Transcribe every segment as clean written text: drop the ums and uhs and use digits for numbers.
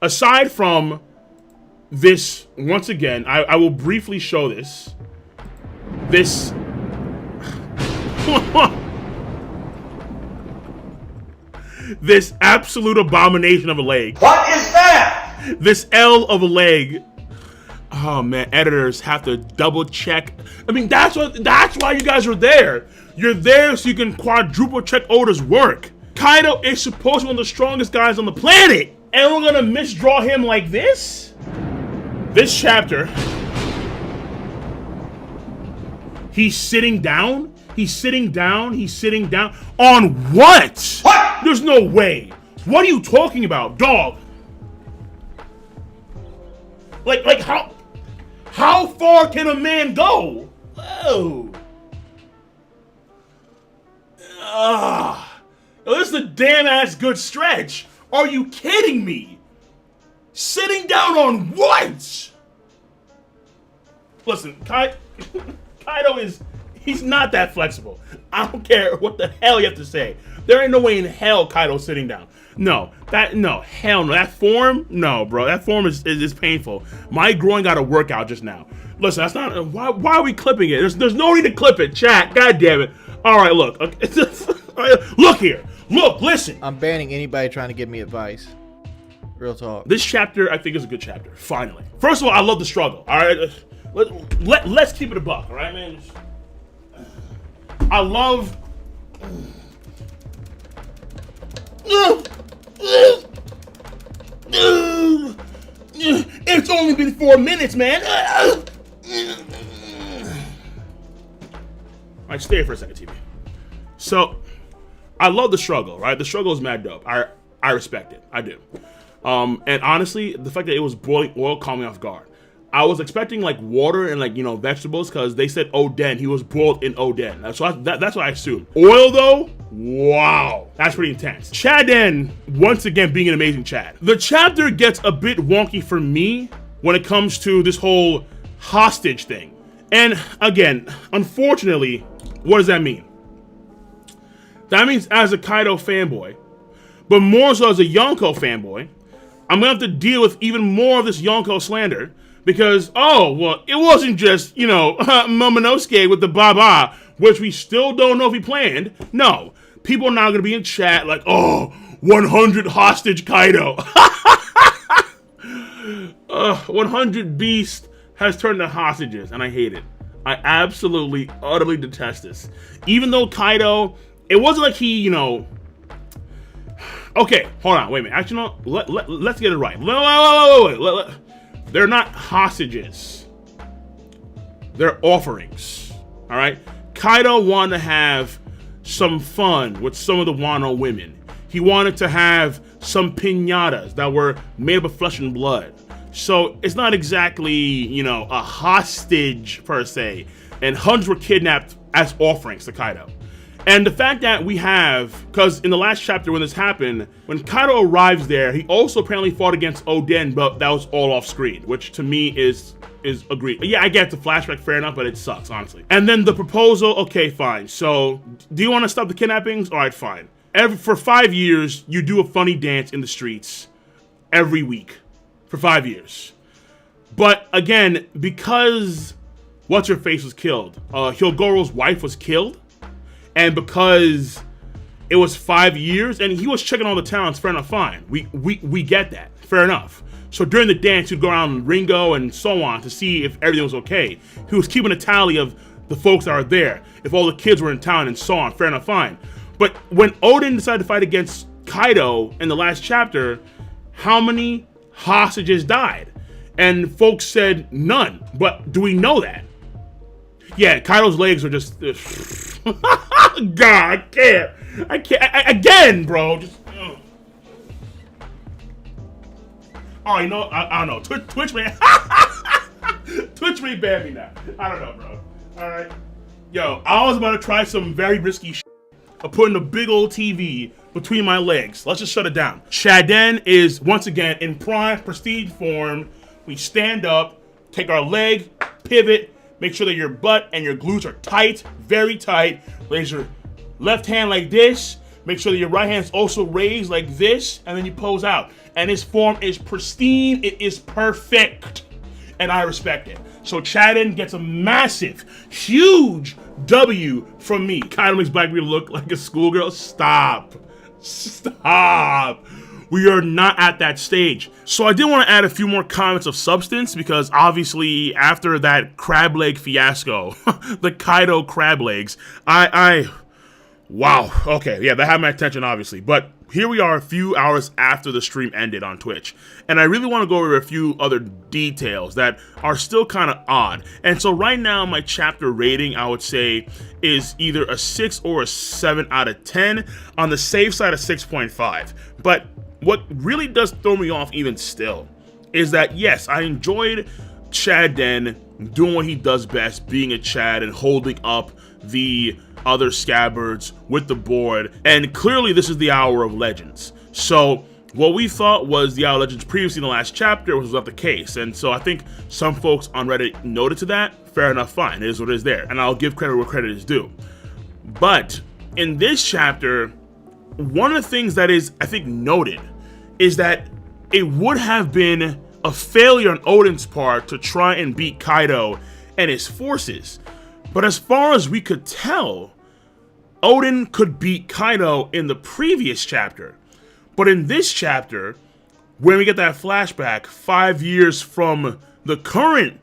aside from this, once again, I will briefly show this. This. This absolute abomination of a leg. What is that? This L of a leg. Oh man, editors have to double check. I mean, that's why you guys are there. You're there so you can quadruple check Oda's work. Kaido is supposed to be one of the strongest guys on the planet, and we're gonna misdraw him like this? This chapter, he's sitting down? He's sitting down? He's sitting down? On what? What? There's no way. What are you talking about, dog? Like how far can a man go? Whoa. This is a damn ass good stretch. Are you kidding me? Sitting down on what? Listen, Kaido he's not that flexible. I don't care what the hell you have to say. There ain't no way in hell Kaido's sitting down. No, hell no. That form, no, bro. That form is painful. My groin got a workout just now. Listen, that's not. Why are we clipping it? There's no need to clip it, chat. God damn it. All right, look. Look here. Look, listen. I'm banning anybody trying to give me advice. Real talk. This chapter, I think, is a good chapter. Finally. First of all, I love the struggle. All right, let's keep it a buck. All right, man. I love. It's only been 4 minutes, man. Alright, stay here for a second, TV. So, I love the struggle, right? The struggle is mad dope. I respect it. I do. And honestly, the fact that it was boiling oil caught me off guard. I was expecting like water and like, you know, vegetables because they said Oden. He was boiled in Oden. That's what I assumed. Oil though, wow, that's pretty intense. Chaden, once again, being an amazing Chad. The chapter gets a bit wonky for me when it comes to this whole hostage thing. And again, unfortunately, what does that mean? That means as a Kaido fanboy, but more so as a Yonko fanboy, I'm gonna have to deal with even more of this Yonko slander. Because, oh, well, it wasn't just, you know, Momonosuke with the Baba, which we still don't know if he planned. No, people are now going to be in chat like, oh, 100 hostage Kaido. 100 Beast has turned to hostages, and I hate it. I absolutely, utterly detest this. Even though Kaido, it wasn't like he, you know... Okay, hold on, wait a minute. Actually, no, let's get it right. Wait. They're not hostages. They're offerings. All right? Kaido wanted to have some fun with some of the Wano women. He wanted to have some piñatas that were made up of flesh and blood. So it's not exactly, you know, a hostage per se. And hundreds were kidnapped as offerings to Kaido. And the fact that we have, because in the last chapter when this happened, when Kaido arrives there, he also apparently fought against Oden, but that was all off screen, which to me is agreed. Yeah, I get the flashback, fair enough, but it sucks, honestly. And then the proposal, okay, fine. So, do you want to stop the kidnappings? All right, fine. For 5 years, you do a funny dance in the streets every week for 5 years. But again, because What's-Her-Face was killed, Hyogoro's wife was killed, and because it was 5 years, and he was checking all the talents, fair enough, fine. We get that, fair enough. So during the dance, he'd go around Ringo and so on to see if everything was okay. He was keeping a tally of the folks that are there, if all the kids were in town and so on, fair enough, fine. But when Oden decided to fight against Kaido in the last chapter, how many hostages died? And folks said none, but do we know that? Yeah, Kaido's legs are just... God, I can't. Again, bro. Just. Oh, you know, I don't know. Twitch man. Twitch may ban me now. I don't know, bro. All right. Yo, I was about to try some very risky shit of putting a big old TV between my legs. Let's just shut it down. Chaden is once again in prime prestige form. We stand up, take our leg, pivot. Make sure that your butt and your glutes are tight, very tight. Raise your left hand like this. Make sure that your right hand's also raised like this, and then you pose out. And his form is pristine. It is perfect. And I respect it. So Chaden gets a massive, huge W from me. Kaido makes Blackbeard look like a schoolgirl. Stop. We are not at that stage. So I did want to add a few more comments of substance, because obviously after that crab leg fiasco, the Kaido crab legs, wow, okay, yeah, that had my attention obviously. But here we are a few hours after the stream ended on Twitch, and I really want to go over a few other details that are still kind of odd. And so right now my chapter rating, I would say, is either a 6 or a 7 out of 10, on the safe side of 6.5. But what really does throw me off even still is that, yes, I enjoyed Chaden doing what he does best, being a Chad and holding up the other scabbards with the board, and clearly this is the Hour of Legends. So what we thought was the Hour of Legends previously in the last chapter was not the case, and so I think some folks on Reddit noted to that. Fair enough, fine, it is what it is there, and I'll give credit where credit is due. But in this chapter, one of the things that is, I think, noted is that it would have been a failure on Oden's part to try and beat Kaido and his forces. But as far as we could tell, Oden could beat Kaido in the previous chapter. But in this chapter, when we get that flashback 5 years from the current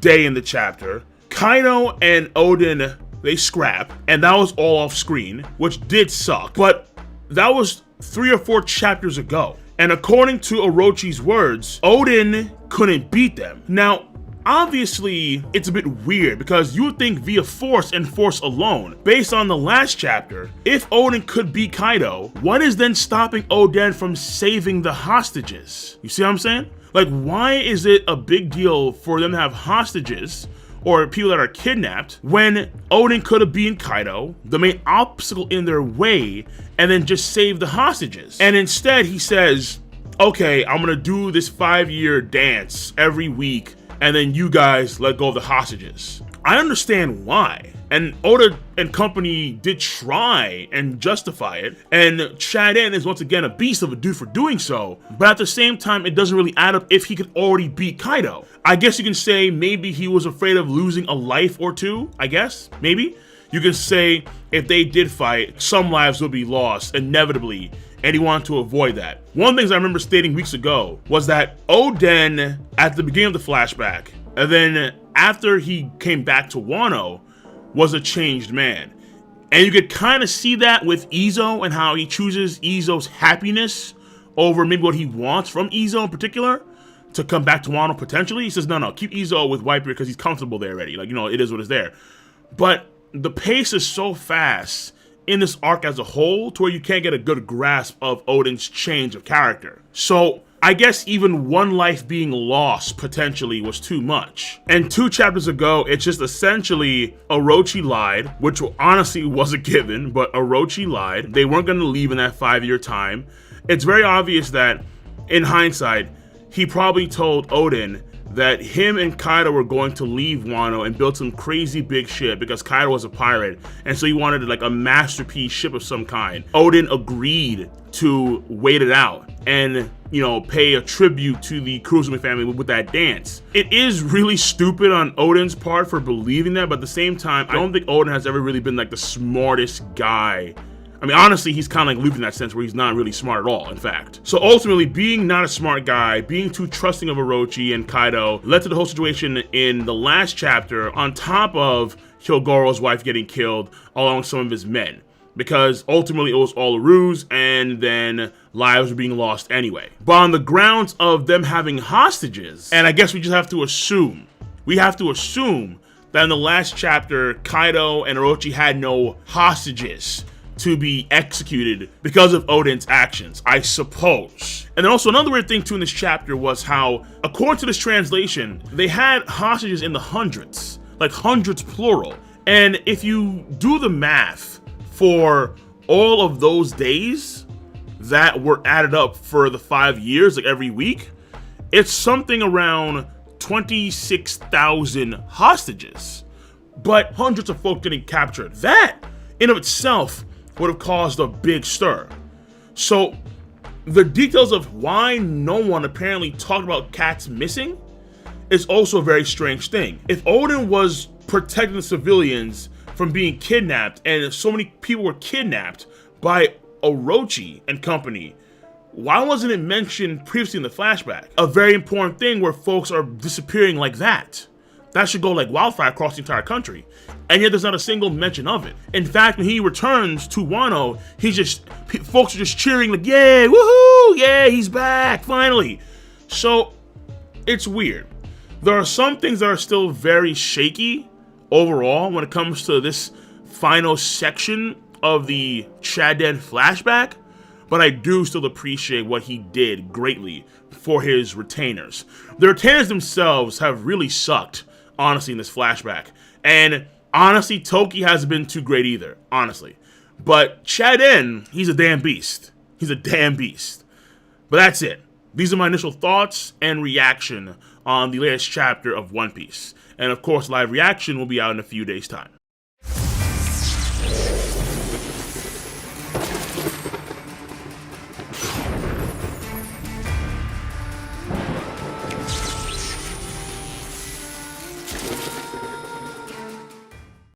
day in the chapter, Kaido and Oden, they scrap, and that was all off screen, which did suck. But that was 3 or 4 chapters ago. And according to Orochi's words, Oden couldn't beat them. Now, obviously, it's a bit weird, because you would think via force and force alone. Based on the last chapter, if Oden could beat Kaido, what is then stopping Oden from saving the hostages? You see what I'm saying? Like, why is it a big deal for them to have hostages or people that are kidnapped when Oden could have beaten Kaido, the main obstacle in their way, and then just save the hostages? And instead he says, okay, I'm gonna do this 5-year dance every week, and then you guys let go of the hostages. I understand why. And Oda and company did try and justify it, and Chaden is once again a beast of a dude for doing so, but at the same time, it doesn't really add up if he could already beat Kaido. I guess you can say maybe he was afraid of losing a life or two, I guess, maybe. You can say if they did fight, some lives would be lost, inevitably, and he wanted to avoid that. One of the things I remember stating weeks ago was that Oden, at the beginning of the flashback, and then after he came back to Wano, was a changed man. And you could kind of see that with Izo and how he chooses Izo's happiness over maybe what he wants from Izo in particular to come back to Wano potentially. He says, no, keep Izo with Whitebeard because he's comfortable there already. Like, you know, it is what is there. But the pace is so fast in this arc as a whole to where you can't get a good grasp of Oden's change of character. So I guess even one life being lost potentially was too much. And 2 chapters ago, it's just essentially Orochi lied, which honestly was a given, but Orochi lied. They weren't going to leave in that 5-year time. It's very obvious that in hindsight, he probably told Oden that him and Kaido were going to leave Wano and build some crazy big ship because Kaido was a pirate, and so he wanted like a masterpiece ship of some kind. Oden agreed to wait it out and, you know, pay a tribute to the Kurosumi family with that dance. It is really stupid on Oden's part for believing that, but at the same time, I don't think Oden has ever really been like the smartest guy. I mean, honestly, he's kind of like Luffy in that sense where he's not really smart at all, in fact. So ultimately, being not a smart guy, being too trusting of Orochi and Kaido led to the whole situation in the last chapter, on top of Hyogoro's wife getting killed along with some of his men. Because ultimately it was all a ruse, and then lives were being lost anyway. But on the grounds of them having hostages, and I guess we just have to assume, that in the last chapter, Kaido and Orochi had no hostages to be executed because of Oden's actions, I suppose. And then also another weird thing too in this chapter was how, according to this translation, they had hostages in the hundreds, like hundreds plural. And if you do the math for all of those days that were added up for the 5 years, like every week, it's something around 26,000 hostages. But hundreds of folk getting captured. That, in of itself, would have caused a big stir. So the details of why no one apparently talked about cats missing is also a very strange thing. If Odin was protecting the civilians from being kidnapped, and so many people were kidnapped by Orochi and company, why wasn't it mentioned previously in the flashback? A very important thing where folks are disappearing like that. That should go like wildfire across the entire country. And yet there's not a single mention of it. In fact, when he returns to Wano, folks are just cheering like, yeah, woohoo, yeah, he's back, finally. So it's weird. There are some things that are still very shaky overall when it comes to this final section of the Chaden flashback, but I do still appreciate what he did greatly for his retainers. The retainers themselves have really sucked, honestly, in this flashback. And honestly, Toki hasn't been too great either, honestly. But Chaden, he's a damn beast. He's a damn beast. But that's it. These are my initial thoughts and reaction on the latest chapter of One Piece. And of course, live reaction will be out in a few days' time.